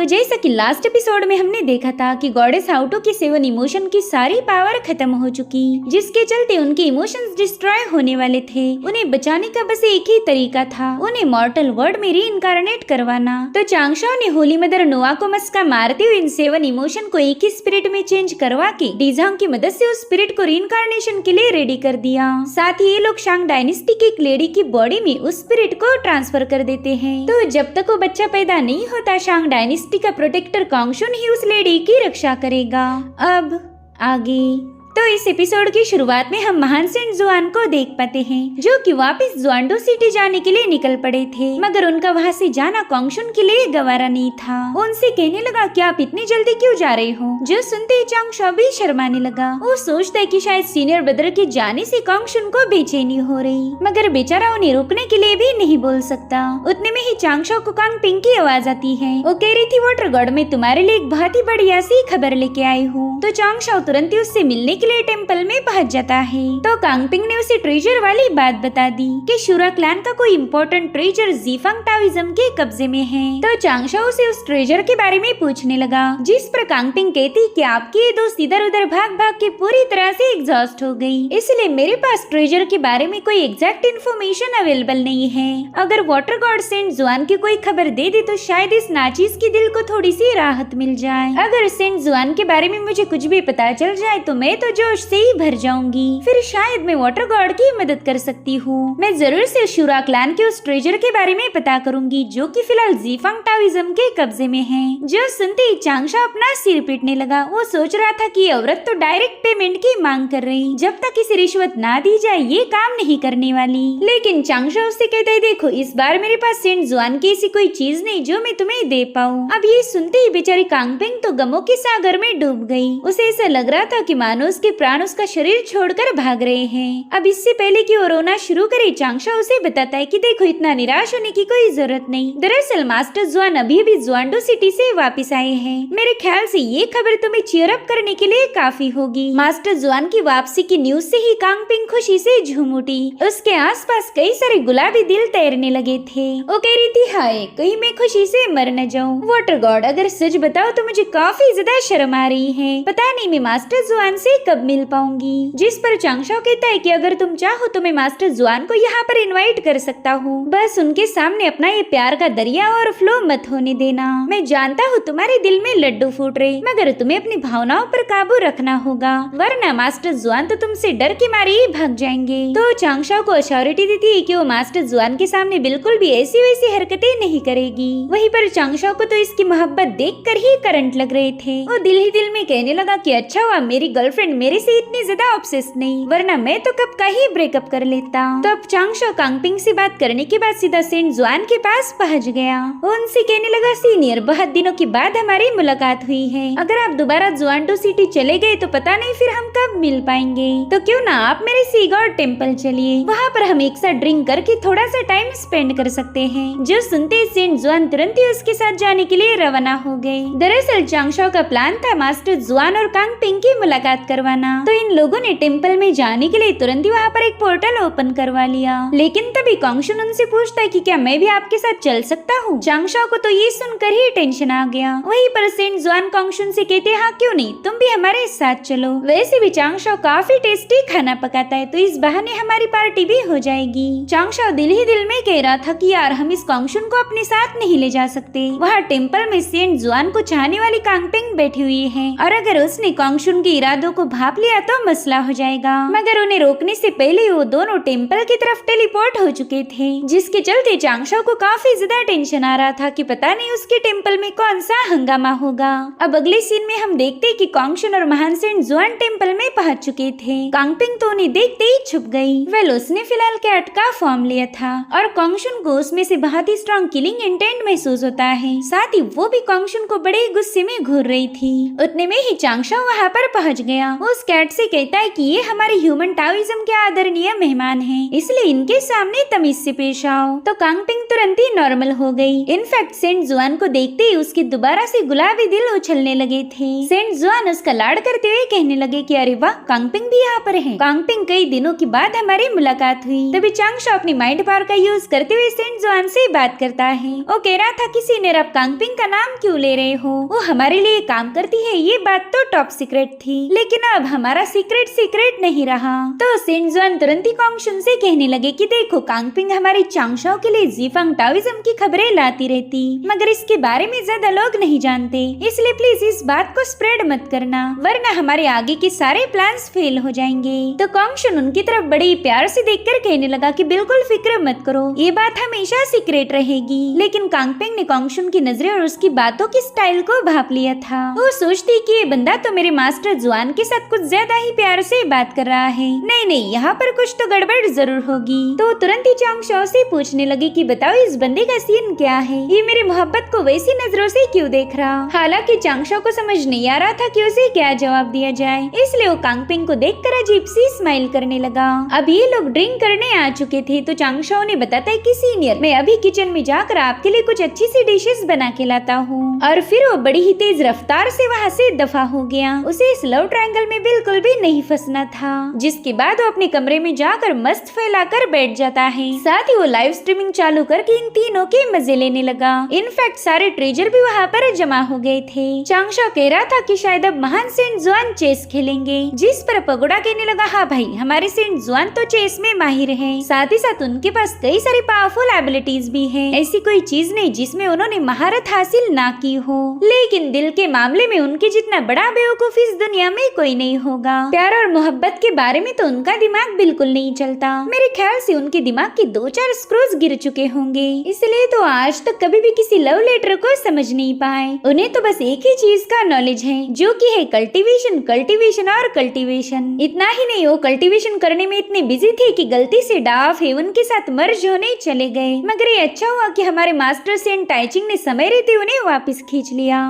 जैसा कि last episode में हमने देखा था कि गॉडेस हाउटो की 7 इमोशन की सारी पावर खत्म हो चुकी, जिसके चलते उनके इमोशंस डिस्ट्रॉय होने वाले थे। उन्हें बचाने का बस एक ही तरीका था, उन्हें मॉर्टल वर्ल्ड में रीइंकार्नेट करवाना। तो चांगशाओ ने होली मदर नोआ को मस्का मारते हुए इन 7 इमोशन को एक ही स्पिरिट में चेंज करवा के डीजांग की मदद से उस स्पिरिट को रीइंकार्नेशन के लिए रेडी कर दिया। साथ ही ये लोग शांग डायनेस्टी की एक लेडी की बॉडी में उस स्पिरिट को ट्रांसफर कर देते हैं। तो जब तक वो बच्चा पैदा नहीं होता, शांग डायनेस्टी का प्रोटेक्टर कांगशुन ही उस लेडी की रक्षा करेगा। अब आगे तो इस एपिसोड की शुरुआत में हम महान सेंट जुआन को देख पाते हैं, जो कि वापस जुआनडो सिटी जाने के लिए निकल पड़े थे, मगर उनका वहां से जाना कांगशुन के लिए गवारा नहीं था। वो उनसे कहने लगा कि आप इतनी जल्दी क्यों जा रहे हो, जो सुनते ही चांगशाओ भी शर्माने लगा। वो सोचता है कि शायद सीनियर ब्रदर के जाने से कांगशुन को बेचैनी हो रही, मगर बेचारा उन्हें रोकने के लिए भी नहीं बोल सकता। उतने में ही चांगशाओ को कांग पिंग की आवाज आती है। वो कह रही थी, वाटर गॉड में तुम्हारे लिए एक बहुत ही बढ़िया सी खबर लेके आई हूँ। तो चांगशाओ तुरंत ही उससे मिलने के लिए टेम्पल में पहुंच जाता है। तो कांगपिंग ने उसे ट्रेजर वाली बात बता दी कि शुरा क्लैन का कोई इम्पोर्टेंट ट्रेजर जीफंग टाओइज्म के कब्जे में है। तो चांगशाओ से उस ट्रेजर के बारे में पूछने लगा, जिस पर कांगपिंग कहती कि आपकी ये दोस्त इधर उधर भाग भाग के पूरी तरह से एग्जॉस्ट हो गई, इसलिए मेरे पास ट्रेजर के बारे में कोई एग्जैक्ट इन्फॉर्मेशन अवेलेबल नहीं है। अगर वाटर गॉड सेंट जुआन की कोई खबर दे दे तो शायद इस नाचीज की दिल को थोड़ी सी राहत मिल जाए। अगर सेंट जुआन के बारे में मुझे कुछ भी पता चल जाए तो मैं तो जोश से ही भर जाऊंगी, फिर शायद मैं वाटर गॉड की मदद कर सकती हूँ। मैं जरूर से शुरा क्लैन के उस ट्रेजर के बारे में पता करूंगी, जो कि फिलहाल जीफंग टाओइज्म के कब्जे में है। जो सुनते ही चांगशाओ अपना सिर पीटने लगा। वो सोच रहा था कि औरत तो डायरेक्ट पेमेंट की मांग कर रही, जब तक इसे रिश्वत ना दी जाए ये काम नहीं करने वाली। लेकिन चांगशाओ से कहता है, देखो इस बार मेरे पास सेंट जुआन की ऐसी कोई चीज नहीं जो मैं तुम्हें दे पाऊँ। अब ये सुनते ही बेचारी कांगपिंग तो गमों के सागर में डूब गई। उसे ऐसा लग रहा था कि मानो उसके प्राण उसका शरीर छोड़कर भाग रहे हैं। अब इससे पहले कि वो रोना शुरू करे, चांगशाओ उसे बताता है कि देखो इतना निराश होने की कोई जरूरत नहीं। दरअसल मास्टर जुआन अभी भी जुआनडो सिटी से वापस आए हैं। मेरे ख्याल से ये खबर तुम्हें चीयर अप करने के लिए काफी होगी। मास्टर जुआन की वापसी की न्यूज से ही कांगपिंग खुशी से झूम उठी। उसके आसपास कई सारे गुलाबी दिल तैरने लगे थे। वो कह रही थी, हाय कहीं मैं खुशी से मर न जाऊं। वाटर गॉड अगर सच बताओ तो मुझे काफी ज्यादा शर्म आ रही है। पता नहीं मैं मास्टर जुआन से कब मिल पाऊंगी। जिस पर चांगशाओ कहता है कि अगर तुम चाहो तो मैं मास्टर जुआन को यहाँ पर इनवाइट कर सकता हूँ, बस उनके सामने अपना ये प्यार का दरिया और फ्लो मत होने देना। मैं जानता हूँ तुम्हारे दिल में लड्डू फूट रहे, मगर तुम्हें अपनी भावनाओं पर काबू रखना होगा, वरना मास्टर जुआन तो तुमसे डर के मारे ही भाग जाएंगे। तो चांगशाओ को अश्योरिटी दी थी कि वो मास्टर जुआन के सामने बिल्कुल भी ऐसी वैसी हरकतें नहीं करेगी। वहीं पर चांगशाओ को तो इसकी मोहब्बत देखकर ही करंट लग रहे थे। वो दिल ही दिल में कहने लगा कि अच्छा हुआ मेरी गर्लफ्रेंड मेरे से इतनी ज्यादा ऑब्सेस नहीं, वरना मैं तो कब का ही ब्रेकअप कर लेता। तो अब चांगशाओ कांगपिंग से बात करने के बाद सीधा सेंट जुआन के पास पहुंच गया। उनसे कहने लगा, सीनियर बहुत दिनों के बाद हमारी मुलाकात हुई है। अगर आप दोबारा जुआनडो सिटी चले गए तो पता नहीं फिर हम कब मिल पाएंगे। तो क्यों ना आप मेरे सी गॉड टेम्पल चलिए, वहाँ पर हम एक साथ ड्रिंक करके थोड़ा सा टाइम स्पेंड कर सकते हैं। जो सुनते ही सेंट जुआन तुरंत ही उसके साथ जाने के लिए रवाना हो गए। दरअसल चांगशाओ का प्लान था मास्टर जुआन और कांगपिंग की मुलाकात करवाना। तो इन लोगों ने टेम्पल में जाने के लिए तुरंत ही वहाँ पर एक पोर्टल ओपन करवा लिया। लेकिन तभी कांगशुन उनसे पूछता है कि क्या मैं भी आपके साथ चल सकता हूँ। चांगशाओ को तो ये सुनकर ही टेंशन आ गया। वहीं पर सेंट जुआन कांगशुन से कहते, हाँ क्यों नहीं, तुम भी हमारे साथ चलो। वैसे भी चांगशाओ काफी टेस्टी खाना पकाता है, तो इस बहाने हमारी पार्टी भी हो जाएगी। चांगशाओ दिल ही दिल में कह रहा था कि यार हम इस कांगशुन को अपने साथ नहीं ले जा सकते। वहाँ टेम्पल में सेंट जुआन को चाहने वाली कांगपिंग बैठी हुई है, और अगर उसने कांगशुन के इरादों को भाप लिया तो मसला हो जाएगा। मगर उन्हें रोकने से पहले वो दोनों टेम्पल की तरफ टेलीपोर्ट हो चुके थे, जिसके चलते चांगशाओ को काफी ज्यादा टेंशन आ रहा था कि पता नहीं उसके टेम्पल में कौन सा हंगामा होगा। अब अगले सीन में हम देखते कि कांगशुन और महान सेंट जुआन टेम्पल में पहुंच चुके थे। कांगपिंग तो उन्हें देखते ही छुप गई। वेल उसने फिलहाल कैट का फॉर्म लिया था, और कांगशुन को उसमें से बहुत ही स्ट्रॉन्ग किलिंग इंटेंट महसूस होता है। साथ ही वो भी कांगशुन को बड़े गुस्से में घूर रही थी। उतने में ही चांगशाओ वहाँ पर पहुँच गया। वो उस कैट से कहता है कि ये हमारे ह्यूमन टाओइज्म के आदरणीय मेहमान हैं, इसलिए इनके सामने तमीज से पेश आओ। तो कांगपिंग तुरंत ही नॉर्मल हो गई। इनफैक्ट सेंट जुआन को देखते ही उसके दोबारा से गुलाबी दिल उछलने लगे थे। सेंट जुआन उसका लाड करते हुए कहने लगे कि अरे वाह, कांगपिंग भी यहाँ पर है। कांगपिंग, कई दिनों के बाद हमारी मुलाकात हुई। तभी चांगशाओ अपनी माइंड पावर का यूज करते हुए सेंट जुआन से बात करता है। वो कह रहा था कि सीनियर, आप कांगपिंग का नाम क्यों ले रहे हो? वो हमारे लिए काम करती है, ये बात तो टॉप सीक्रेट थी, लेकिन अब हमारा सीक्रेट नहीं रहा। तो सेंट जुआन तुरंत ही कांगशुन से कहने लगे कि देखो, कांगपिंग हमारी चांगशाओ के लिए जीफांग टाओइज्म की खबरें लाती रहती, मगर इसके बारे में ज्यादा लोग नहीं जानते, इसलिए प्लीज इस बात को स्प्रेड मत करना, वरना हमारे आगे के सारे प्लान्स फेल हो जाएंगे। तो कांगशुन उनकी तरफ बड़े प्यार से देखकर कहने लगा कि बिल्कुल फिक्र मत करो, ये बात हमेशा सीक्रेट रहेगी। लेकिन कांगपिंग ने कांगशुन की नजरें और उसकी बातों की स्टाइल को भाप लिया था। वो सोचती कि ये बंदा तो मेरे मास्टर जुआन के साथ कुछ ज्यादा ही प्यार से बात कर रहा है। नहीं, यहाँ पर कुछ तो गड़बड़ जरूर होगी। तो तुरंत ही चांगशाओ से पूछने लगी कि बताओ, इस बंदे का सीन क्या है? ये मेरी मोहब्बत को वैसी नजरों से क्यों देख रहा? हालांकि चांगशाओ को समझ नहीं आ रहा था कि उसे क्या जवाब दिया जाए, इसलिए वो कांगपिंग को देखकर अजीब सी स्माइल करने लगा। अब ये लोग ड्रिंक करने आ चुके थे, तो चांगशाओ ने बताया कि सीनियर, मैं अभी किचन में जाकर आपके लिए कुछ अच्छी सी डिशेस बना के लाता हूँ। और फिर वो बड़ी ही तेज रफ्तार से वहाँ से दफा हो गया। उसे इस लव ट्रायंगल में बिल्कुल भी नहीं फंसना था, जिसके बाद वो अपने कमरे में जाकर मस्त फैलाकर बैठ जाता है। साथ ही वो लाइव स्ट्रीमिंग चालू करके इन तीनों के मजे लेने लगा। इनफैक्ट सारे ट्रेजर भी वहाँ पर जमा हो गए थे। चांगशाओ कह रहा था कि शायद अब महान सेंट जुआन चेस खेलेंगे, जिस पर पगोड़ा कहने लगा, हाँ भाई, हमारे सेंट जुआन तो चेस में माहिर है, साथ ही साथ उनके पास कई सारी पावरफुल एबिलिटीज भी है। ऐसी कोई चीज नहीं जिसमें उन्होंने महारत हासिल ना की हो, लेकिन दिल के मामले में उनके जितना बड़ा बेवकूफ इस दुनिया में कोई नहीं होगा। प्यार और मोहब्बत के बारे में तो उनका दिमाग बिल्कुल नहीं चलता। मेरे ख्याल से उनके दिमाग के 2-4 स्क्रूज गिर चुके होंगे, इसलिए तो आज तक कभी भी किसी लव लेटर को समझ नहीं पाए। उन्हें तो बस एक ही चीज का नॉलेज है, जो कि है कल्टीवेशन और कल्टीवेशन। इतना ही नहीं, वो कल्टीवेशन करने में इतने बिजी थे कि गलती से डाफ हेवन के साथ मर्ज होने चले गए। मगर ये अच्छा हुआ कि हमारे मास्टर सेंट टाइचिंग ने समय रहते उन्हें वापस खींच लिया।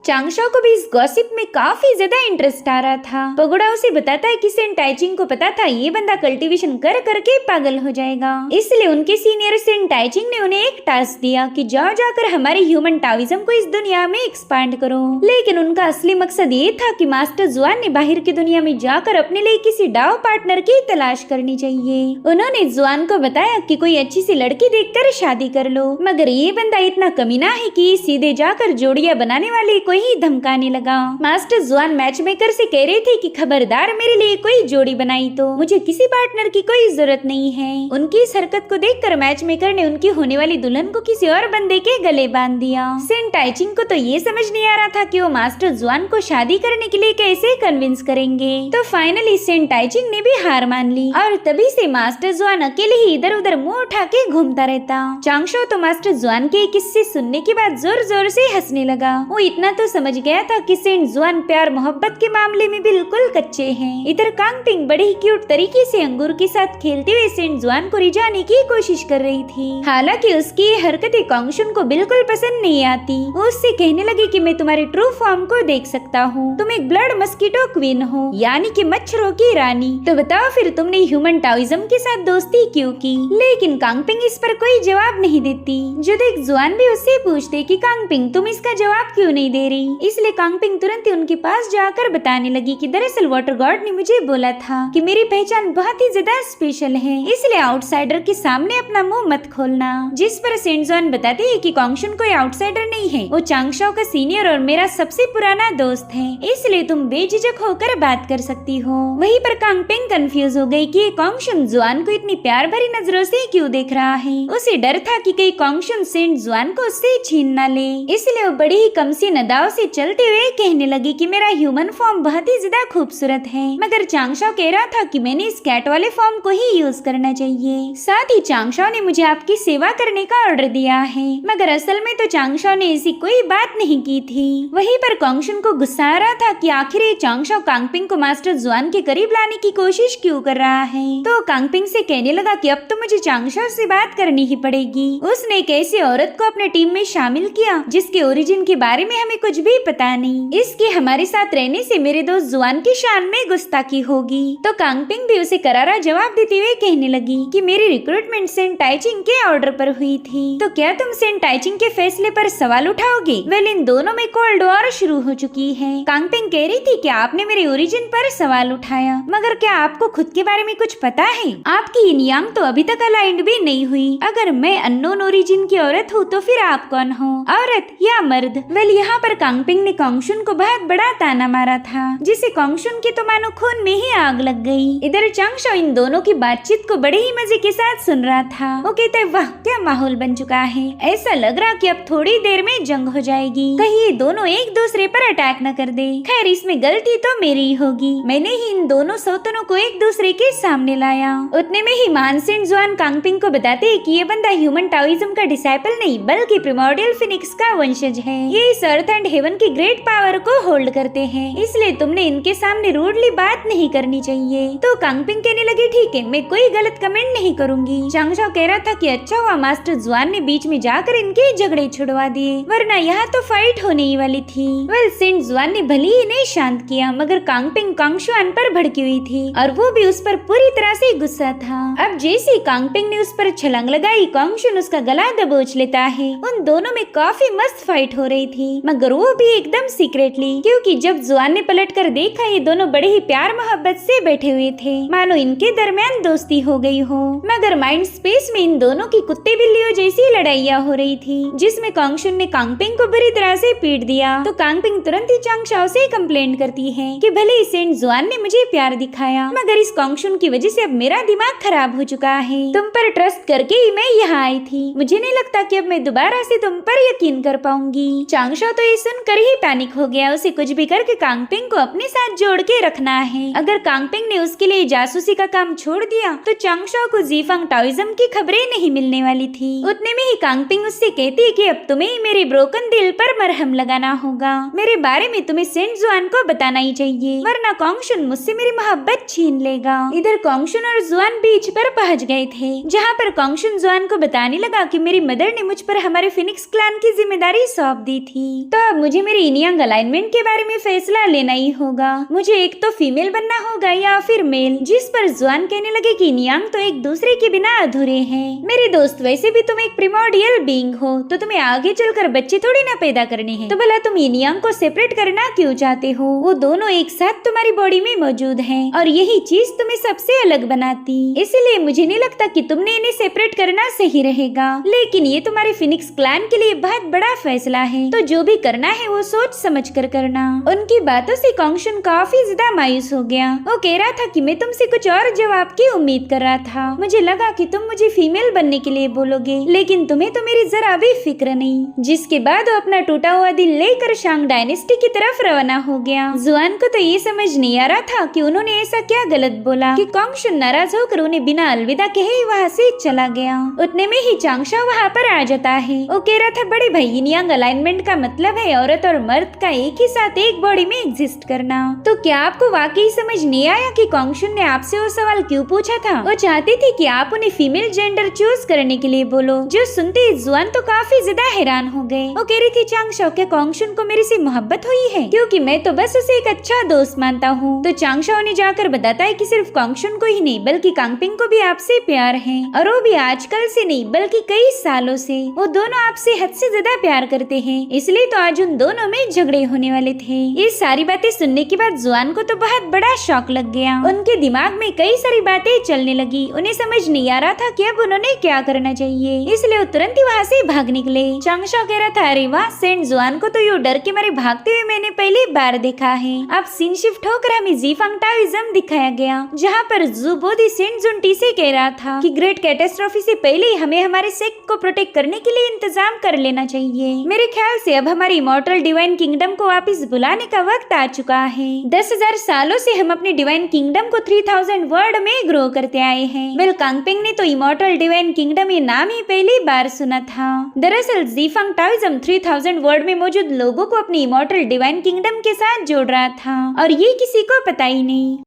चांगशाओ को भी इस गॉसिप में काफी ज्यादा इंटरेस्ट आ रहा था। पगोड़ा उसे बताता है कि सेंट टाइचिंग को पता था ये बंदा कल्टीवेशन कर करके पागल हो जाएगा, इसलिए उनके सीनियर सेंट टाइचिंग ने उन्हें एक टास्क दिया कि जाओ जाकर हमारे ह्यूमन टाओइज्म को इस दुनिया में एक्सपांड करो। लेकिन उनका असली मकसद ये था कि मास्टर जुआन ने बाहर की दुनिया में जाकर अपने लिए किसी डाव पार्टनर की तलाश करनी चाहिए। उन्होंने जुआन को बताया कि कोई अच्छी सी लड़की देखकर शादी कर लो, मगर ये बंदा इतना कमीना है कि सीधे जाकर जोड़ियां बनाने वाले को ही धमकाने लगा। मास्टर जुआन मैच मेकर से कह रहे थे कि खबरदार, मेरे लिए कोई जोड़ी बनाई तो मुझे किसी पार्टनर की कोई जरूरत नहीं है। उनकी इस हरकत को देखकर मैच मेकर ने उनकी होने वाली दुल्हन को किसी और बंदे के गले बांध दिया। सेंट टाइचिंग को तो ये समझ नहीं आ रहा था कि वो मास्टर जुआन को शादी करने के लिए कैसे कन्विंस करेंगे। तो फाइनली सेंट टाइचिंग ने भी हार मान ली और तभी से मास्टर जुआन अकेले ही इधर उधर मुंह उठा के घूमता रहता। चांगशाओ तो मास्टर जुआन के किस्से सुनने के बाद जोर जोर से हंसने लगा। वो इतना तो समझ गया था कि सेंट जुआन प्यार मोहब्बत के मामले में बिल्कुल कच्चे हैं। इधर कांगपिंग बड़े ही क्यूट तरीके से अंगूर के साथ खेलते हुए सेंट जुआन को रिझाने की कोशिश कर रही थी। हालांकि उसकी ये हरकतें कांगशुन को बिल्कुल पसंद नहीं आती। वो उससे कहने लगी कि मैं तुम्हारे ट्रू फॉर्म को देख सकता हूँ, तुम एक ब्लड मस्कीटो क्वीन हो, यानी कि मच्छरों की रानी। तो बताओ फिर तुमने ह्यूमन टाओइज्म के साथ दोस्ती क्यों की? लेकिन कांगपिंग इस पर कोई जवाब नहीं देती। जो देख जुआन भी उससे पूछते कि कांगपिंग तुम इसका जवाब क्यों नहीं दे रही, इसलिए कांगपिंग तुरंत ही उनके पास जाकर बताने लगी कि दरअसल वाटर गॉड ने मुझे बोला था कि मेरी पहचान बहुत ही ज्यादा स्पेशल है, इसलिए आउटसाइडर के सामने अपना मुंह मत खोलना। जिस पर सेंट जुआन बताते हैं कि कांगशुन कोई आउटसाइडर नहीं है, वो चांगशाओ का सीनियर और मेरा सबसे पुराना दोस्त है, इसलिए तुम बेझिझक होकर बात कर सकती हो। वहीं पर कांगपिंग कंफ्यूज हो गई कि कांगशुन जुआन को इतनी प्यार भरी नजरों से क्यों देख रहा है। उसे डर था कि कहीं कांगशुन सेंट जुआन को उससे छीन न ले, इसलिए वो बड़ी ही कमसी नदाओं से चलते हुए कहने लगी कि मेरा ह्यूमन फॉर्म बहुत ही ज्यादा खूबसूरत है, मगर चांगशाओ कह रहा था कि मैंने इस कैट वाले फॉर्म को ही यूज करना चाहिए। साथ ही चांगशाओ ने मुझे आपकी सेवा करने का ऑर्डर दिया है, मगर असल में तो चांगशाओ ने ऐसी कोई बात नहीं की थी। वहीं पर कांगशुन को गुस्सा आ रहा था कि आखिर ये चांगशाओ कांगपिंग को मास्टर जुआन के करीब लाने की कोशिश क्यों कर रहा है। तो कांगपिंग से कहने लगा कि अब तो मुझे चांगशाओ से बात करनी ही पड़ेगी। उसने एक ऐसी औरत को अपने टीम में शामिल किया जिसके ओरिजिन के बारे में हमें कुछ कुछ भी पता नहीं। इसके हमारे साथ रहने से मेरे दोस्त जुआन की शान में गुस्ताखी होगी। तो कांगपिंग भी उसे करारा जवाब देते हुए कहने लगी कि मेरी रिक्रूटमेंट सेन टाइचिंग के ऑर्डर पर हुई थी, तो क्या तुम सेन टाइचिंग के फैसले पर सवाल उठाओगे? वेल, इन दोनों में कोल्ड वॉर शुरू हो चुकी है। कांगपिंग कह रही थी कि आपने मेरे ओरिजिन पर सवाल उठाया, मगर क्या आपको खुद के बारे में कुछ पता है? आपकी yin yang तो अभी तक अलाइंड भी नहीं हुई। अगर मैं अननोन ओरिजिन की औरत हूँ तो फिर आप कौन हो, औरत या मर्द? वेल, यहाँ पर कांगपिंग ने कॉन्गशुन को बहुत बड़ा ताना मारा था, जिसे कॉन्गशुन के तो मानो खून में ही आग लग गई। इधर चांगशो इन दोनों की बातचीत को बड़े ही मजे के साथ सुन रहा था। वो कहते वाह क्या माहौल बन चुका है, ऐसा लग रहा कि अब थोड़ी देर में जंग हो जाएगी, कहीं ये दोनों एक दूसरे पर अटैक न कर दे। खैर, इसमें गलती तो मेरी ही होगी, मैंने ही इन दोनों सौतनों को एक दूसरे के सामने लाया। उतने में ही मान सेन जुआन कांगपिंग को बताते हैं कि ये बंदा ह्यूमन टाओइज्म का डिसाइपल नहीं बल्कि प्रिमोर्डियल फिनिक्स का वंशज है। ये इस अर्थ एंड हेवन की ग्रेट पावर को होल्ड करते हैं, इसलिए तुमने इनके सामने रूडली बात नहीं करनी चाहिए। तो कांगपिंग कहने लगी ठीक है, मैं कोई गलत कमेंट नहीं करूंगी। चांगशो कह रहा था कि अच्छा हुआ मास्टर जुआन ने बीच में जाकर इनके झगड़े छुड़वा दिए, वरना यहाँ तो फाइट होने ही वाली थी। वेल, सेंट जुआन ने भले ही इन्हें शांत किया, मगर कांगपिंग कांगशुआन पर भड़की हुई थी और वो भी उस पर पूरी तरह से गुस्सा था। अब जैसे कांगपिंग ने उस पर छलांग लगाई, कांगशुन उसका गला दबोच लेता है। उन दोनों में काफी मस्त फाइट हो रही थी, मगर वो भी एकदम सीक्रेटली, क्योंकि जब जुआन ने पलटकर देखा ये दोनों बड़े ही प्यार मोहब्बत से बैठे हुए थे, मानो इनके दरमियान दोस्ती हो गई हो। मगर माइंड स्पेस में इन दोनों की कुत्ते बिल्लियों जैसी लड़ाइयाँ हो रही थी, जिसमें कांगशुन ने कांगपिंग को बुरी तरह से पीट दिया। तो कांगपिंग तुरंत ही चांगशाओ से कंप्लेंट करती है कि भले ही सेंट जुआन ने मुझे प्यार दिखाया, मगर इस कांगशुन की वजह से अब मेरा दिमाग खराब हो चुका है। तुम पर ट्रस्ट करके ही मैं यहाँ आई थी, मुझे नहीं लगता कि अब मैं दोबारा से तुम पर यकीन कर पाऊंगी। चांगशाओ तो ये सुनकर ही पैनिक हो गया, उसे कुछ भी करके कांगपिंग को अपने साथ जोड़ के रखना है। अगर कांगपिंग ने उसके लिए जासूसी का काम छोड़ दिया तो चांगशाओ को जीफंग टाओइज्म की खबरें नहीं मिलने वाली थी। उतने में ही कांगपिंग उससे कहती है कि अब तुम्हें मेरे ब्रोकन दिल पर मरहम लगाना होगा, मेरे बारे में तुम्हें सेंट जुआन को बताना ही चाहिए, वरना कांगशुन मुझसे मेरी मोहब्बत छीन लेगा। इधर कांगशुन और जुआन बीच पर पहुंच गए थे, जहाँ पर कांगशुन जुआन को बताने लगा कि मेरी मदर ने मुझ पर हमारे फिनिक्स क्लैन की जिम्मेदारी सौंप दी थी, तो अब मुझे मेरी yin yang अलाइनमेंट के बारे में फैसला लेना ही होगा। मुझे एक तो फीमेल बनना होगा या फिर मेल। जिस पर जुआन कहने लगे कि yin yang तो एक दूसरे के बिना अधूरे हैं। मेरे दोस्त, वैसे भी तुम एक प्रिमोर्डियल बीइंग हो, तो तुम्हें आगे चलकर बच्चे थोड़ी ना पैदा करने हैं, तो भला तुम yin yang को सेपरेट करना क्यों चाहते हो? वो दोनों एक साथ तुम्हारी बॉडी में मौजूद हैं और यही चीज तुम्हें सबसे अलग बनाती, इसलिए मुझे नहीं लगता कि तुमने इन्हें सेपरेट करना सही रहेगा। लेकिन ये तुम्हारे फिनिक्स क्लैन के लिए बहुत बड़ा फैसला है, तो जो भी करना है वो सोच समझ कर करना। उनकी बातों से कांगशुन काफी ज्यादा मायूस हो गया। वो कह रहा था कि मैं तुमसे कुछ और जवाब की उम्मीद कर रहा था, मुझे लगा कि तुम मुझे फीमेल बनने के लिए बोलोगे, लेकिन तुम्हें तो मेरी जरा भी फिक्र नहीं। जिसके बाद वो अपना टूटा हुआ दिल लेकर शांग डायनेस्टी की तरफ रवाना हो गया। जुआन को तो ये समझ नहीं आ रहा था कि उन्होंने ऐसा क्या गलत बोला कि कांगशुन नाराज होकर उन्हें बिना अलविदा कहे वहाँ से चला गया। उतने में ही चांगशाओ वहाँ पर आ जाता है। वो कह रहा था बड़े भाई yin yang अलाइनमेंट का मतलब है औरत और मर्द का एक ही साथ एक बॉडी में एग्जिस्ट करना। तो क्या आपको वाकई समझ नहीं आया कि कांगशुन ने आपसे वो सवाल क्यों पूछा था? वो चाहती थी कि आप उन्हें फीमेल जेंडर चूज करने के लिए बोलो। जो सुनते ही जुआन तो काफी ज्यादा हैरान हो गए। वो कह रही थी चांगशाओ, क्या कांगशुन को मेरे से मोहब्बत हुई है? क्योंकि मैं तो बस उसे एक अच्छा दोस्त मानता हूँ। तो चांगशाओ ने जाकर बताता है कि सिर्फ कांगशुन को ही नहीं बल्कि कांगपिंग को भी आपसे प्यार है, और वो भी आजकल से नहीं बल्कि कई सालों से। वो दोनों आपसे हद से ज्यादा प्यार करते हैं, इसलिए तो आज उन दोनों में झगड़े होने वाले थे। ये सारी बातें सुनने के बाद जुआन को तो बहुत बड़ा शॉक लग गया। उनके दिमाग में कई सारी बातें चलने लगी। उन्हें समझ नहीं आ रहा था कि अब उन्होंने क्या करना चाहिए, इसलिए वो तुरंत ही वहाँ से भाग निकले। चांगशाओ कह रहा था अरे वाह, सेंट जुआन को तो यूं डर के मारे भागते हुए मैंने पहली बार देखा है। अब सीन शिफ्ट होकर हमें जीफंग टाओइज्म दिखाया गया, जहाँ पर जू बोधी सेंट जुनटी से कह रहा था कि ग्रेट कैटास्ट्रोफी से पहले ही हमें हमारे सेक्ट को प्रोटेक्ट करने के लिए इंतजाम कर लेना चाहिए। मेरे ख्याल से अब हमारी इमॉर्टल डिवाइन किंगडम को वापस बुलाने का वक्त आ चुका है। 10,000 सालों से हम अपने डिवाइन किंगडम को 3000 वर्ड में ग्रो करते आए हैं। वेल, कांगपिंग ने तो इमॉर्टल डिवाइन किंगडम ये नाम ही पहली बार सुना था। दरअसल जीफंग टाओइज्म 3000 वर्ड में मौजूद लोगों को अपनी इमॉर्टल डिवाइन किंगडम के साथ जोड़ रहा था, और ये किसी को पता ही नहीं।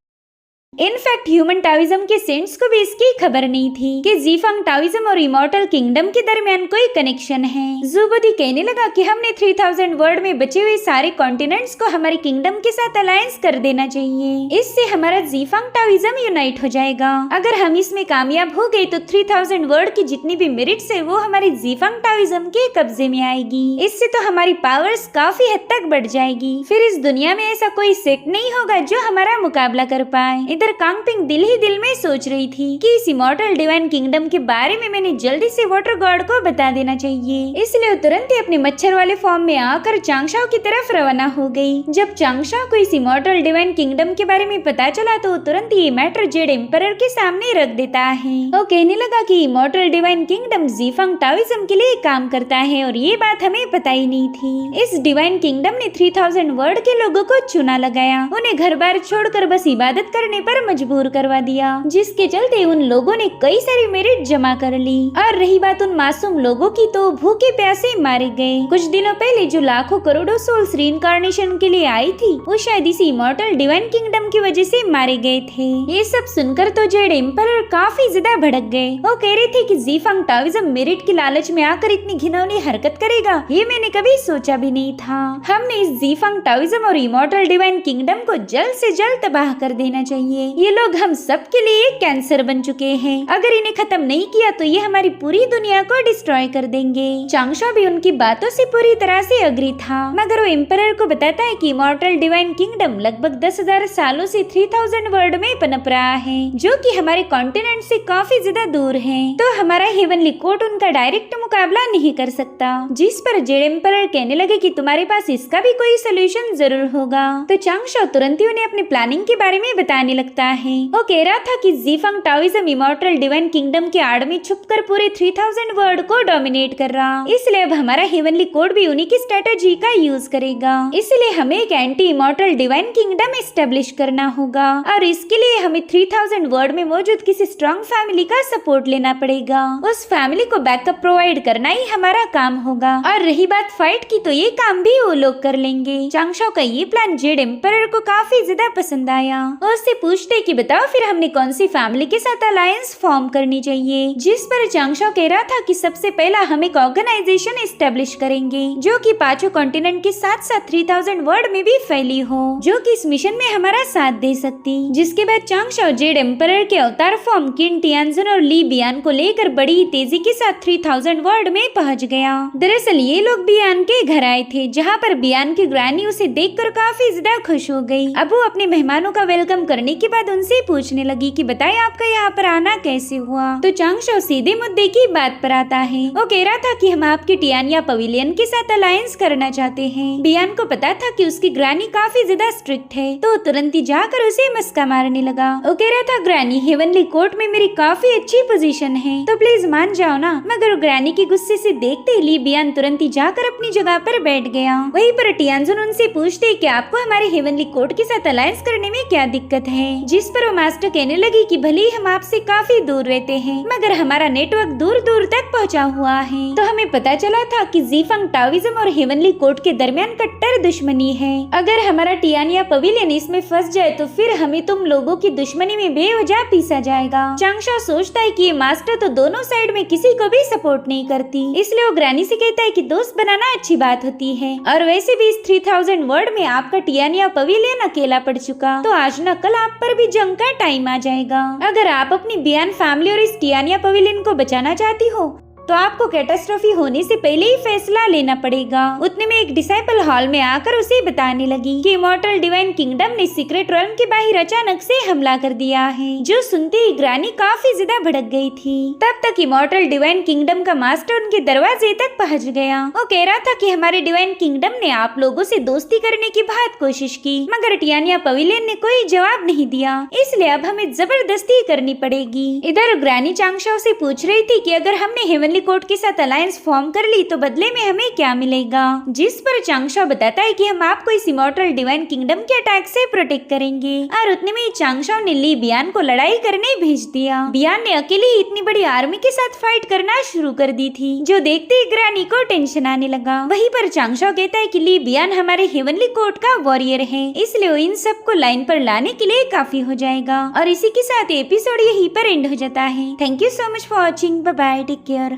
इनफैक्ट ह्यूमन टाओइज्म के सेंट्स को भी इसकी खबर नहीं थी कि जीफंग टाओइज्म और इमॉर्टल किंगडम के दरमियान कोई कनेक्शन है। जुबोदी कहने लगा कि हमने 3000 वर्ल्ड में बचे हुए सारे कॉन्टिनेंट्स को हमारे किंगडम के साथ अलायंस कर देना चाहिए। इससे हमारा जीफंग टाओइज्म यूनाइट हो जाएगा। अगर हम इसमें कामयाब हो गए तो 3000 वर्ल्ड की जितनी भी मेरिट्स है वो हमारे जीफंग टाओइज्म के कब्जे में आएगी। इससे तो हमारी पावर्स काफी हद तक बढ़ जाएगी। फिर इस दुनिया में ऐसा कोई सेक्ट नहीं होगा जो हमारा मुकाबला कर पाए। इधर कांगपिंग दिल ही दिल में सोच रही थी कि इस इमॉर्टल डिवाइन किंगडम के बारे में मैंने जल्दी से वाटर गॉड को बता देना चाहिए। इसलिए वो तुरंत ही अपने मच्छर वाले फॉर्म में आकर चांगशाओ की तरफ रवाना हो गई। जब चांगशाओ को इस इमॉर्टल डिवाइन किंगडम के बारे में पता चला तो तुरंत ये मैटर जेड एम्परर के सामने रख देता है। वो कहने लगा कि इमॉर्टल डिवाइन किंगडम जीफंग टाओइज्म के लिए काम करता है और ये बात हमें पता ही नहीं थी। इस डिवाइन किंगडम ने 3000 वर्ल्ड के लोगों को चुना लगाया, उन्हें घर बार छोड़कर बस इबादत करने पर मजबूर करवा दिया, जिसके चलते उन लोगों ने कई सारी मेरिट जमा कर ली। और रही बात उन मासूम लोगों की तो भूखे प्यासे मारे गए। कुछ दिनों पहले जो लाखों करोड़ों सोल्स रीइंकार्नेशन के लिए आई थी वो शायद इसी इमॉर्टल डिवाइन किंगडम की वजह से मारे गए थे। ये सब सुनकर तो जेड एम्परर काफी ज्यादा भड़क गए। वो कह रहे थे कि जीफंग टाओइज्म मेरिट की लालच में आकर इतनी घिनौनी हरकत करेगा, ये मैंने कभी सोचा भी नहीं था। हमने इस जीफंग टाओइज्म और इमॉर्टल डिवाइन किंगडम को जल्द से जल्द तबाह कर देना चाहिए। ये लोग हम सब के लिए कैंसर बन चुके हैं। अगर इन्हें खत्म नहीं किया तो ये हमारी पूरी दुनिया को डिस्ट्रॉय कर देंगे। चांगशाओ भी उनकी बातों से पूरी तरह से अग्री था, मगर वो एम्परर को बताता है कि इमॉर्टल डिवाइन किंगडम लगभग 10,000 सालों से 3000 वर्ल्ड में पनप रहा है, जो कि हमारे कॉन्टिनेंट से काफी ज्यादा दूर है। तो हमारा हेवनली कोर्ट उनका डायरेक्ट मुकाबला नहीं कर सकता। जिस पर जेड एम्परर कहने लगे कि तुम्हारे पास इसका भी कोई सोल्यूशन जरूर होगा। तो चांगशाओ तुरंत ही उन्हें अपने प्लानिंग के बारे में बताने लगता है। वो कह रहा था कि जीफंग टाओइज्म इमॉर्टल डिवाइन किंगडम के आड़ में छुपकर पूरे 3000 वर्ल्ड को डोमिनेट कर रहा, इसलिए अब हमारा हेवनली कोड भी उन्हीं की स्ट्रेटेजी का यूज करेगा। इसलिए हमें एक anti immortal divine kingdom establish करना होगा और इसके लिए हमें 3000 वर्ल्ड में मौजूद किसी स्ट्रॉन्ग फैमिली का सपोर्ट लेना पड़ेगा। उस फैमिली को बैकअप प्रोवाइड करना ही हमारा काम होगा। और रही बात फाइट की तो ये काम भी वो लोग कर लेंगे। चांगशाओ का ये प्लान जेड एम्परर को काफी ज्यादा पसंद आया। वो उससे पूछते कि बताओ फिर हमने कौन सी फैमिली के साथ अलायंस फॉर्म करनी चाहिए। जिस पर चांगशाओ कह रहा था कि सबसे पहला हम एक ऑर्गेनाइजेशन एस्टेब्लिश करेंगे जो कि पांचों कॉन्टिनेंट के साथ साथ 3000 वर्ल्ड में भी फैली हो, जो कि इस मिशन में हमारा साथ दे सकती। जिसके बाद चांगशाओ जेड एम्परर के अवतार फॉर्म किन टियानजन और ली बियान को लेकर बड़ी तेजी के साथ 3000 वर्ल्ड में पहुंच गया। दरअसल ये लोग बियान के घर आए थे, जहाँ पर बियान की ग्रैनी उसे देखकर काफी ज्यादा खुश हो गई। अब वो अपने मेहमानों का वेलकम करने के बाद उनसे पूछने लगी कि बताइए आपका यहाँ पर आना कैसे हुआ। तो चांगशाओ सीधे मुद्दे की बात पर आता है। वो कह रहा था कि हम आपके टियानिया पवेलियन के साथ अलायंस करना चाहते हैं। बियान को पता था कि उसकी ग्रैनी काफी ज्यादा स्ट्रिक्ट है, तो तुरंत ही जाकर उसे मस्का मारने लगा। वो कह रहा था ग्रैनी हेवनली कोर्ट में मेरी काफी अच्छी पोजीशन है, तो प्लीज मान जाओ ना। मगर ग्रैनी के गुस्से से देखते ही बियान तुरंत ही जाकर अपनी जगह पर बैठ गया। वहीं पर टियानजुन उनसे पूछते कि आपको हमारे हेवनली कोर्ट के साथ अलायंस करने में क्या दिक्कत है। जिस पर वो मास्टर कहने लगी कि भले ही हम आपसे काफी दूर रहते हैं, मगर हमारा नेटवर्क दूर दूर तक पहुंचा हुआ है। तो हमें पता चला था कि जीफंग टाओइज्म और हेवनली कोर्ट के दरमियान कट्टर दुश्मनी है। अगर हमारा टियानिया पवेलियन इसमें फंस जाए तो फिर हमें तुम लोगों की दुश्मनी में बेवजह पीसा जाएगा। चांगशाओ सोचता है कि ये मास्टर तो दोनों साइड में किसी को भी सपोर्ट नहीं करती, इसलिए वो ग्रैनी से कहता है कि दोस्त बनाना अच्छी बात होती है। और वैसे भी इस 3000 वर्ल्ड में आपका टियानिया पवेलियन अकेला पड़ चुका, तो आज न कल आप पर भी जंग का टाइम आ जाएगा। अगर आप अपनी बियान फैमिली और इस टियानिया पवेलियन को बचाना चाहती हो तो आपको कैटास्ट्रॉफी होने से पहले ही फैसला लेना पड़ेगा। उतने में एक डिसाइपल हॉल में आकर उसे बताने लगी कि इमॉर्टल डिवाइन किंगडम ने सीक्रेट रेल्म के बाहर अचानक से हमला कर दिया है। जो सुनते ही ग्रैनी काफी ज्यादा भड़क गई थी। तब तक इमॉर्टल डिवाइन किंगडम का मास्टर उनके दरवाजे तक पहुंच गया। वो कह रहा था कि हमारे डिवाइन किंगडम ने आप लोगों से दोस्ती करने की बहुत कोशिश की, मगर टियानिया पवेलियन ने कोई जवाब नहीं दिया, इसलिए अब हमें जबरदस्ती करनी पड़ेगी। इधर ग्रैनी चांगशाओ से पूछ रही थी कि अगर हमने हेवनली हेवनली कोर्ट के साथ अलायंस फॉर्म कर ली तो बदले में हमें क्या मिलेगा। जिस पर चांगशा बताता है कि हम आपको इस इमॉर्टल डिवाइन किंगडम के अटैक से प्रोटेक्ट करेंगे। और उतने में चांगशा ने ली बियान को लड़ाई करने भेज दिया। बियान ने अकेले ही इतनी बड़ी आर्मी के साथ फाइट करना शुरू कर दी थी, जो देखते ही ग्रानी को टेंशन आने लगा। वहीं पर चांगशा कहता है कि ली बियान हमारे हेवनली कोर्ट का वॉरियर है, इसलिए वो इन सबको लाइन पर लाने के लिए काफी हो जाएगा। और इसी के साथ एपिसोड यहीं पर एंड हो जाता है। Thank you so much for watching. Bye bye, take care.